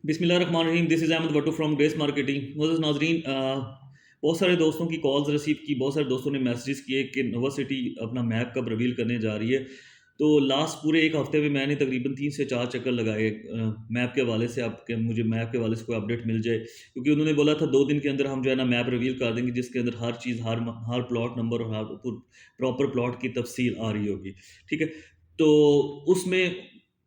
बिस्मिल्लाहिर्रहमानिर्रहीम। This is Ahmad Wattoo from Grace Marketing. मोअज़्ज़ज़ नाज़रीन, बहुत सारे दोस्तों की कॉल्स रिसीव की, बहुत सारे दोस्तों ने मैसेजेस किए कि नोवा सिटी अपना मैप कब रिवील करने जा रही है। तो लास्ट पूरे एक हफ़्ते में मैंने तकरीबन 3 से 4 चक्कर लगाए मैप के हवाले से, आपके मुझे मैप के हवाले से कोई अपडेट मिल जाए, क्योंकि उन्होंने बोला था 2 दिन के अंदर हम जो है ना मैप रिवील कर देंगे, जिसके अंदर हर चीज़, हर प्लॉट नंबर और हर प्रॉपर प्लॉट की तफसील आ रही होगी। ठीक है? तो उसमें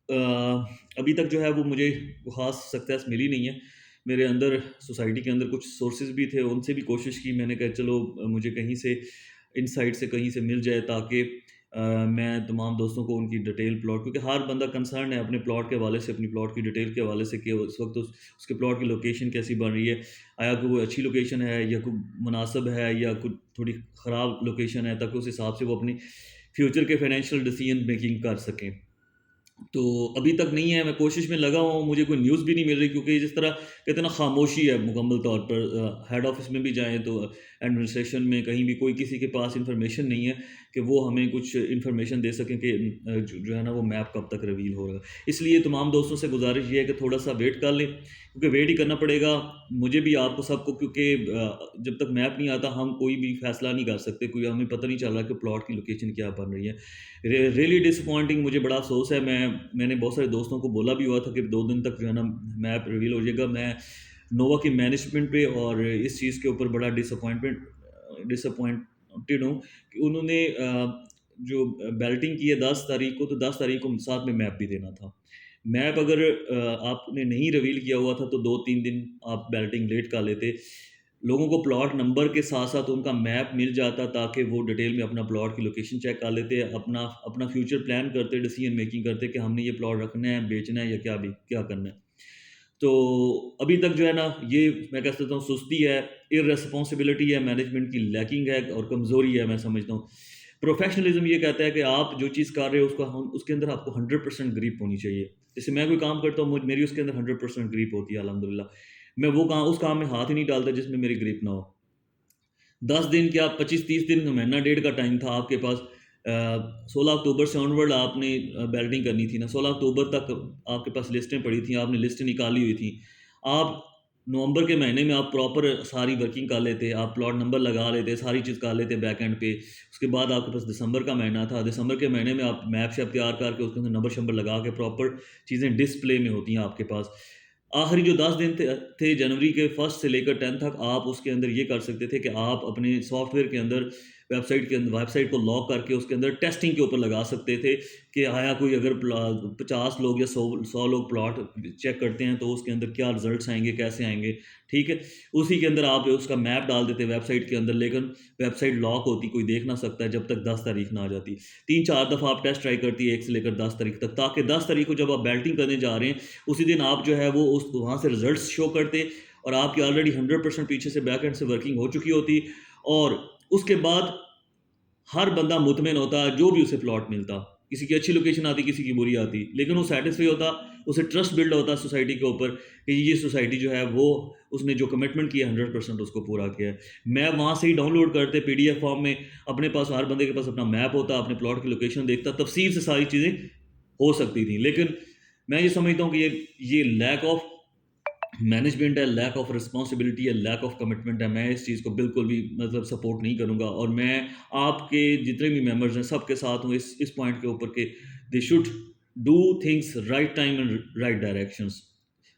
अभी तक जो है वो मुझे ख़ास सक्सेस मिली नहीं है। मेरे अंदर सोसाइटी के अंदर कुछ सोर्सेज़ भी थे, उनसे भी कोशिश की मैंने, कहा चलो मुझे कहीं से इनसाइट से कहीं से मिल जाए, ताकि मैं तमाम दोस्तों को उनकी डिटेल प्लॉट, क्योंकि हर बंदा कंसर्न है अपने प्लॉट के हवाले से, अपनी प्लॉट की डिटेल के हवाले से, कि उस वक़्त उसके प्लॉट की लोकेशन कैसी बन रही है। आया कोई अच्छी लोकेशन है या कोई मुनासिब है या कोई थोड़ी ख़राब लोकेशन है, ताकि उस हिसाब से वो अपनी फ्यूचर के फाइनेंशियल डिसीजन मेकिंग कर सकें। तो अभी तक नहीं है, मैं कोशिश में लगा हुआ हूँ, मुझे कोई न्यूज़ भी नहीं मिल रही, क्योंकि जिस तरह कहते हैं ना, खामोशी है मुकम्मल तौर पर। हेड ऑफ़िस में भी जाएँ तो एडमिनिस्ट्रेशन में कहीं भी कोई किसी के पास इन्फॉर्मेशन नहीं है कि वो हमें कुछ इन्फॉर्मेशन दे सकें कि जो है ना वो मैप कब तक रिवील होगा। इसलिए तमाम दोस्तों से गुज़ारिश ये है कि थोड़ा-सा वेट कर लें, क्योंकि वेट ही करना पड़ेगा मुझे भी, आपको सबको, क्योंकि जब तक मैप नहीं आता हम कोई भी फ़ैसला नहीं कर सकते, कोई हमें पता नहीं चल रहा कि प्लॉट की लोकेशन क्या बन रही है। रियली डिसअपॉइंटिंग, मुझे बड़ा अफ़सोस है। मैंने बहुत सारे दोस्तों को बोला भी हुआ था कि 2 दिन तक जो है ना मैप रिवील हो जाएगा। मैं नोवा की मैनेजमेंट पे और इस चीज़ के ऊपर बड़ा डिसअपॉइंटेड हूँ कि उन्होंने जो बेल्टिंग की है 10 तारीख को, तो 10 तारीख को साथ में मैप भी देना था। मैप अगर आपने नहीं रिवील किया हुआ था तो 2-3 दिन आप बेल्टिंग लेट कर लेते। लोगों को प्लॉट नंबर के साथ-साथ उनका मैप मिल जाता, ताकि वो डिटेल में अपना प्लॉट की लोकेशन चेक कर लेते, अपना अपना फ्यूचर प्लान करते, डिसीजन मेकिंग करते कि हमने ये प्लॉट रखना है, बेचना है या क्या करना है। तो अभी तक जो है ना, ये मैं कह सकता हूँ सुस्ती है, इर्रेस्पॉन्सिबिलिटी है, मैनेजमेंट की लैकिंग है और कमज़ोरी है, मैं समझता हूँ। प्रोफेशनलिज़्म ये कहता है कि आप जो चीज़ कर रहे हो उसके अंदर आपको 100% ग्रिप होनी चाहिए। जैसे मैं कोई काम करता हूँ, मेरी उसके अंदर 100% ग्रिप होती है अल्हम्दुलिल्लाह। मैं वो काम उस काम में हाथ ही नहीं डालता जिसमें मेरी ग्रिप ना हो। 10 दिन क्या, 25-30 दिन का, महीना डेढ़ का टाइम था आपके पास। 16 अक्टूबर से ऑनवर्ड आपने बेल्टिंग करनी थी ना, 16 अक्टूबर तक आपके पास लिस्टें पड़ी थी, आपने लिस्टें निकाली हुई थी। आप नवंबर के महीने में आप प्रॉपर सारी वर्किंग कर लेते, आप प्लॉट नंबर लगा लेते, सारी चीज़ कर लेते बैक एंड पे। उसके बाद आपके पास दिसंबर का महीना था, दिसंबर के महीने में आप मैप शैप तैयार करके उसके अंदर नंबर शंबर लगा के प्रॉपर चीज़ें डिस्प्ले में होती हैं आपके पास। आखिरी जो 10 दिन थे जनवरी के 1 से लेकर 10 तक, आप उसके अंदर ये कर सकते थे कि आप अपने सॉफ्टवेयर के अंदर, वेबसाइट को लॉक करके उसके अंदर टेस्टिंग के ऊपर लगा सकते थे कि आया कोई अगर 50 लोग या 100 लोग प्लॉट चेक करते हैं तो उसके अंदर क्या रिजल्ट्स आएँगे, कैसे आएँगे, ठीक है? उसी के अंदर आप उसका मैप डाल देते वेबसाइट के अंदर, लेकिन वेबसाइट लॉक होती, कोई देख ना सकता है जब तक 10 तारीख ना आ जाती। 3-4 दफ़ा आप टेस्ट ट्राई करती है 1 से लेकर 10 तारीख तक, ताकि 10 तारीख को जब आप बेल्टिंग करने जा रहे हैं, उसी दिन आप जो है वो उस वहाँ से रिजल्ट्स शो करते और आपकी ऑलरेडी 100% पीछे से बैक एंड से वर्किंग हो चुकी होती, और उसके बाद हर बंदा मुतमिन होता जो भी उसे प्लॉट मिलता। किसी की अच्छी लोकेशन आती, किसी की बुरी आती, लेकिन वो सैटिस्फाई होता, उसे ट्रस्ट बिल्ड होता सोसाइटी के ऊपर कि ये सोसाइटी जो है वो, उसने जो कमिटमेंट किया 100% उसको पूरा किया है। मैप वहाँ से ही डाउनलोड करते पीडीएफ फॉर्म में, अपने पास हर बंदे के पास अपना मैप होता, अपने प्लॉट की लोकेशन देखता, तफसील से सारी चीज़ें हो सकती थी। लेकिन मैं ये समझता हूँ कि ये लैक ऑफ मैनेजमेंट है, लैक ऑफ रिस्पॉन्सिबिलिटी है, लैक ऑफ कमिटमेंट है। मैं इस चीज़ को बिल्कुल भी मतलब सपोर्ट नहीं करूँगा, और मैं आपके जितने भी मेंबर्स हैं सबके साथ हूँ इस पॉइंट के ऊपर कि they should do things right time and right directions.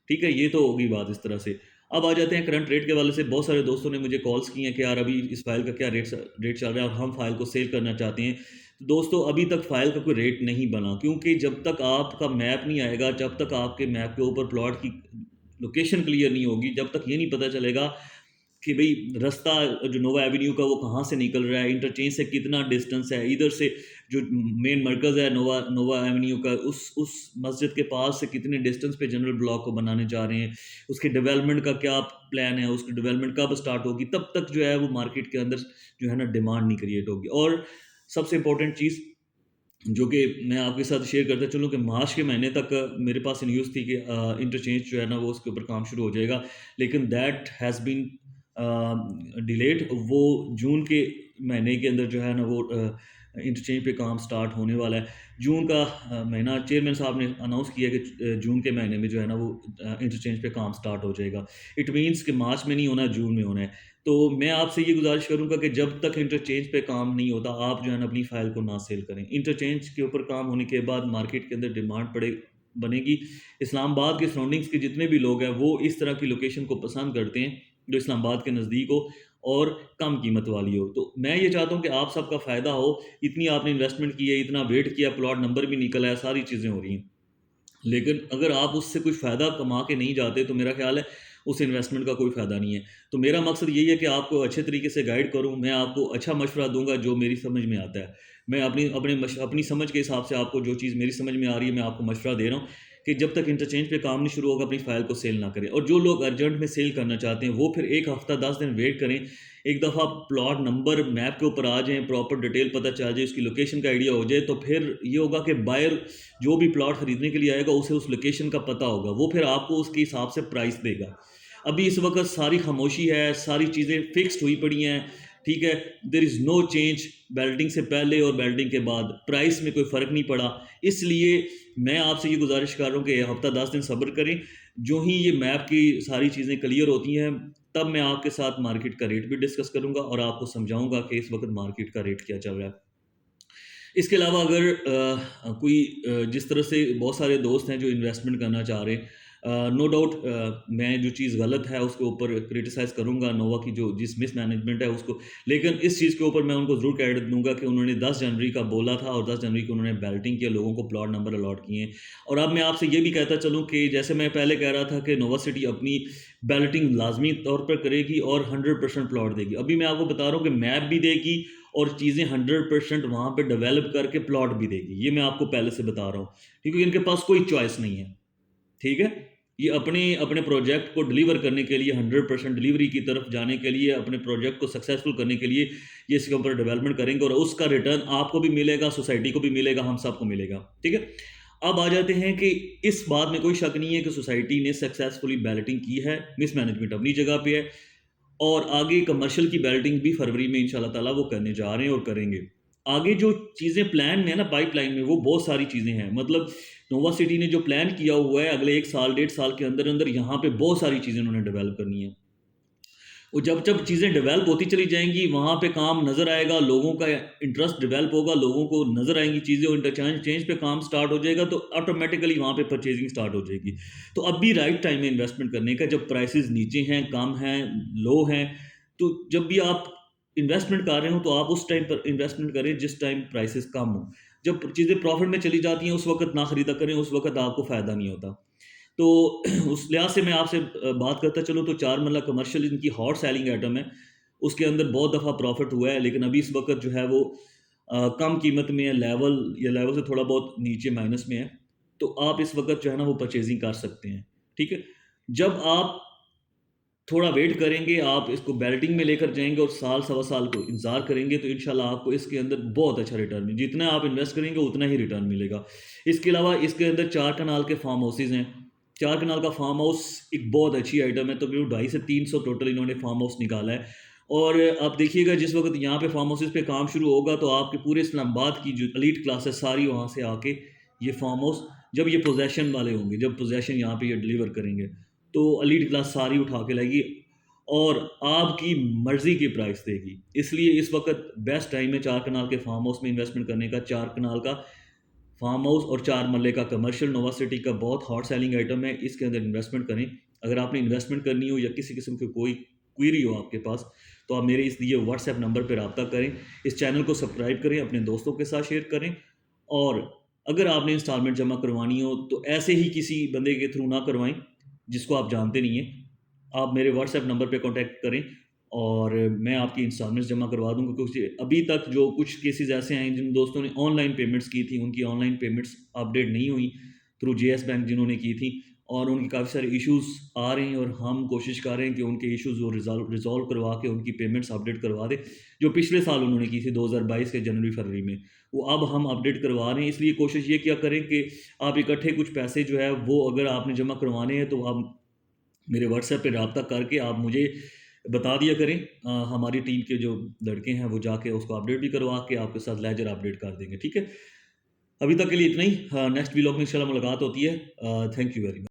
ठीक है, ये तो होगी बात इस तरह से। अब आ जाते हैं करंट रेट के हवाले से। बहुत सारे दोस्तों ने मुझे कॉल्स की हैं कि यार अभी इस फाइल का क्या रेट चल रहा है और हम फाइल को सेल करना चाहते हैं। तो दोस्तों, अभी तक फाइल का कोई रेट नहीं बना, क्योंकि जब तक आपका मैप नहीं आएगा, जब तक आपके मैप के ऊपर प्लॉट की लोकेशन क्लियर नहीं होगी, जब तक ये नहीं पता चलेगा कि भई रास्ता जो नोवा एवेन्यू का वो कहाँ से निकल रहा है, इंटरचेंज से कितना डिस्टेंस है, इधर से जो मेन मरकज़ है नोवा नोवा एवेन्यू का, उस मस्जिद के पास से कितने डिस्टेंस पे जनरल ब्लॉक को बनाने जा रहे हैं, उसके डेवलपमेंट का क्या प्लान है, उसकी डेवलपमेंट कब स्टार्ट होगी, तब तक जो है वो मार्केट के अंदर जो है ना डिमांड नहीं क्रिएट होगी। और सबसे इम्पोर्टेंट चीज़ जो कि मैं आपके साथ शेयर करता चलूँ कि मार्च के महीने तक मेरे पास न्यूज़ थी कि इंटरचेंज जो है ना वो उसके ऊपर काम शुरू हो जाएगा, लेकिन दैट हैज़ बीन डिलेड। वो जून के महीने के अंदर जो है ना वो इंटरचेंज पे काम स्टार्ट होने वाला है। जून का महीना चेयरमैन साहब ने अनाउंस किया कि जून के महीने में जो है ना वो इंटरचेंज पे काम स्टार्ट हो जाएगा। इट मीन्स कि मार्च में नहीं होना है, जून में होना है। तो मैं आपसे ये गुज़ारिश करूँगा कि जब तक इंटरचेंज पे काम नहीं होता, आप जो है ना अपनी फ़ाइल को ना सेल करें। इंटरचेंज के ऊपर काम होने के बाद मार्केट के अंदर डिमांड बनेगी। इस्लामाबाद के सराउंडिंग्स के जितने भी लोग हैं, वो इस तरह की लोकेशन को पसंद करते हैं, जो इस्लामाबाद के नज़दीक हो और कम कीमत वाली हो। तो मैं ये चाहता हूँ कि आप सबका फ़ायदा हो। इतनी आपने इन्वेस्टमेंट की है, इतना वेट किया, प्लॉट नंबर भी निकला है, सारी चीज़ें हो रही हैं। लेकिन अगर आप उससे कुछ फ़ायदा कमा के नहीं जाते, तो मेरा ख़्याल है उस इन्वेस्टमेंट का कोई फ़ायदा नहीं है। तो मेरा मकसद यही है कि आपको अच्छे तरीके से गाइड करूँ, मैं आपको अच्छा मशवरा दूँगा जो मेरी समझ में आता है। मैं अपनी समझ के हिसाब से आपको जो चीज़ मेरी समझ में आ रही है, मैं आपको मशवरा दे रहा हूँ कि जब तक इंटरचेंज पे काम नहीं शुरू होगा, अपनी फ़ाइल को सेल ना करें। और जो लोग अर्जेंट में सेल करना चाहते हैं, वो फिर 1 हफ़्ता 10 दिन वेट करें। एक दफ़ा प्लॉट नंबर मैप के ऊपर आ जाएँ, प्रॉपर डिटेल पता चल जाए, उसकी लोकेशन का आइडिया हो जाए, तो फिर ये होगा कि बायर जो भी प्लॉट खरीदने के लिए आएगा, उसे उस लोकेशन का पता होगा, वो फिर आपको उसके हिसाब से प्राइस देगा। अभी इस वक्त सारी खामोशी है, सारी चीज़ें फिक्स्ड हुई पड़ी हैं, ठीक है। There is no change, belting से पहले और बेल्टिंग के बाद प्राइस में कोई फ़र्क नहीं पड़ा। इसलिए मैं आपसे ये गुजारिश कर रहा हूँ कि हफ्ता 10 दिन सब्र करें। जो ही ये मैप की सारी चीज़ें क्लियर होती हैं, तब मैं आपके साथ मार्केट का रेट भी डिस्कस करूँगा और आपको समझाऊँगा कि इस वक्त मार्केट का रेट क्या चल रहा है। इसके अलावा अगर कोई जिस तरह से बहुत सारे दोस्त हैं जो इन्वेस्टमेंट करना चाह रहे हैं, नो डाउट मैं जो चीज़ गलत है उसके ऊपर क्रिटिसाइज़ करूँगा, नोवा की जो जिस मिसमैनेजमेंट है उसको। लेकिन इस चीज़ के ऊपर मैं उनको ज़रूर क्रेडिट दूँगा कि उन्होंने 10 जनवरी का बोला था और 10 जनवरी को उन्होंने बैल्टिंग किया, लोगों को प्लॉट नंबर अलॉट किए हैं। और अब मैं आपसे ये भी कहता चलूँ कि जैसे मैं पहले कह रहा था कि नोवा सिटी अपनी बैल्टिंग लाज़मी तौर पर करेगी और 100% प्लॉट देगी। अभी मैं आपको बता रहा हूँ कि मैप भी देगी और चीज़ें 100% वहाँ पे डेवलप करके प्लॉट भी देगी। ये मैं आपको पहले से बता रहा हूँ, क्योंकि इनके पास कोई चॉइस नहीं है, ठीक है? ये अपने अपने प्रोजेक्ट को डिलीवर करने के लिए 100% डिलीवरी की तरफ जाने के लिए, अपने प्रोजेक्ट को सक्सेसफुल करने के लिए ये इसके ऊपर डेवलपमेंट करेंगे और उसका रिटर्न आपको भी मिलेगा, सोसाइटी को भी मिलेगा, हम सबको मिलेगा, ठीक है? अब आ जाते हैं कि इस बात में कोई शक नहीं है कि सोसाइटी ने सक्सेसफुली बैलेटिंग की है, मिसमैनेजमेंट अपनी जगह पे है और आगे कमर्शियल की बैलेटिंग भी फरवरी में इंशाल्लाह ताला वो करने जा रहे हैं और करेंगे। आगे जो चीज़ें प्लान में है ना पाइपलाइन में, वो बहुत सारी चीज़ें हैं। मतलब नोवा सिटी ने जो प्लान किया हुआ है अगले 1 साल, डेढ़ साल के अंदर-अंदर यहाँ पे बहुत सारी चीज़ें उन्होंने डेवलप करनी है। और जब चीज़ें डेवलप होती चली जाएँगी, वहाँ पे काम नज़र आएगा, लोगों का इंटरेस्ट डेवलप होगा, लोगों को नज़र आएँगी चीज़ें और इंटरचेंज चेंज पे काम स्टार्ट हो जाएगा, तो ऑटोमैटिकली वहाँ पे परचेज़िंग स्टार्ट हो जाएगी। तो अब भी राइट टाइम है इन्वेस्टमेंट करने का, जब प्राइसेज़ नीचे हैं, कम हैं, लो हैं। तो जब भी आप इन्वेस्टमेंट कर रहे हो, तो आप उस टाइम पर इन्वेस्टमेंट करें जिस टाइम प्राइसेज़ कम हो। जब चीज़ें प्रॉफ़िट में चली जाती हैं, उस वक़्त ना खरीदा करें, उस वक़्त आपको फ़ायदा नहीं होता। तो उस लिहाज से मैं आपसे बात करता चलूँ तो चार मल्ला कमर्शियल इनकी हॉट सेलिंग आइटम है। उसके अंदर बहुत दफ़ा प्रॉफ़िट हुआ है, लेकिन अभी इस वक़्त जो है वो कम कीमत में है, लेवल से थोड़ा बहुत नीचे माइनस में है। तो आप इस वक़्त जो है ना वो परचेज़िंग कर सकते हैं, ठीक है? जब आप थोड़ा वेट करेंगे, आप इसको बेल्टिंग में लेकर जाएँगे और साल, सवा साल को इंतज़ार करेंगे, तो इंशाल्लाह आपको इसके अंदर बहुत अच्छा रिटर्न जितना आप इन्वेस्ट करेंगे उतना ही रिटर्न मिलेगा। इसके अलावा इसके अंदर 4 कनाल के फार्म हाउसेज़ हैं। 4 कनाल का फार्म हाउस एक बहुत अच्छी आइटम है, तकरीबन 250 से 300 टोटल इन्होंने फार्म हाउस निकाला है। और आप देखिएगा जिस वक़्त यहाँ पे फार्म हाउसेज़ पे काम शुरू होगा, तो आपके पूरे इस्लामाबाद की जो एलीट क्लास है, सारी वहाँ से आके ये फार्म हाउस जब ये पोज़ेशन वाले होंगे, जब पोज़ेशन यहाँ पे ये डिलीवर करेंगे, तो एलीट क्लास सारी उठा के लाएगी और आपकी मर्ज़ी की प्राइस देगी। इसलिए इस वक़्त बेस्ट टाइम है 4 कनाल के फार्म हाउस में इन्वेस्टमेंट करने का। 4 कनाल का फार्म हाउस और 4 मरले का कमर्शियल नोवा सिटी का बहुत हॉट सेलिंग आइटम है, इसके अंदर इन्वेस्टमेंट करें। अगर आपने इन्वेस्टमेंट करनी हो या किसी किस्म की कोई क्वेरी हो आपके पास, तो आप मेरे इस दिए व्हाट्सएप नंबर पे राब्ता करें। इस चैनल को सब्सक्राइब करें, अपने दोस्तों के साथ शेयर करें और अगर आपने इंस्टॉलमेंट जमा करवानी हो, तो ऐसे ही किसी बंदे के थ्रू ना करवाएँ, जिसको आप जानते नहीं हैं। आप मेरे व्हाट्सएप नंबर पे कॉन्टैक्ट करें और मैं आपकी इंस्टॉलमेंट्स जमा करवा दूँगा, क्योंकि अभी तक जो कुछ केसेज़ ऐसे हैं जिन दोस्तों ने ऑनलाइन पेमेंट्स की थी, उनकी ऑनलाइन पेमेंट्स अपडेट नहीं हुई थ्रू जेएस बैंक जिन्होंने की थी और उनके काफ़ी सारे इश्यूज़ आ रहे हैं और हम कोशिश कर रहे हैं कि उनके इश्यूज़ वो रिज़ॉल्व करवा के उनकी पेमेंट्स अपडेट करवा दें। जो पिछले साल उन्होंने की थी 2022 के जनवरी-फरवरी में, वो अब हम अपडेट करवा रहे हैं। इसलिए कोशिश ये किया करें कि आप इकट्ठे कुछ पैसे जो है वो अगर आपने जमा करवाने हैं, तो आप मेरे व्हाट्सएप पे राब्ता करके आप मुझे बता दिया करें। हमारी टीम के जो लड़के हैं वो जाके उसको अपडेट भी करवा के आपके साथ लेजर अपडेट कर देंगे, ठीक है? अभी तक के लिए इतना ही। नेक्स्ट व्लॉग में इंशाल्लाह मुलाकात होती है। Thank you very much.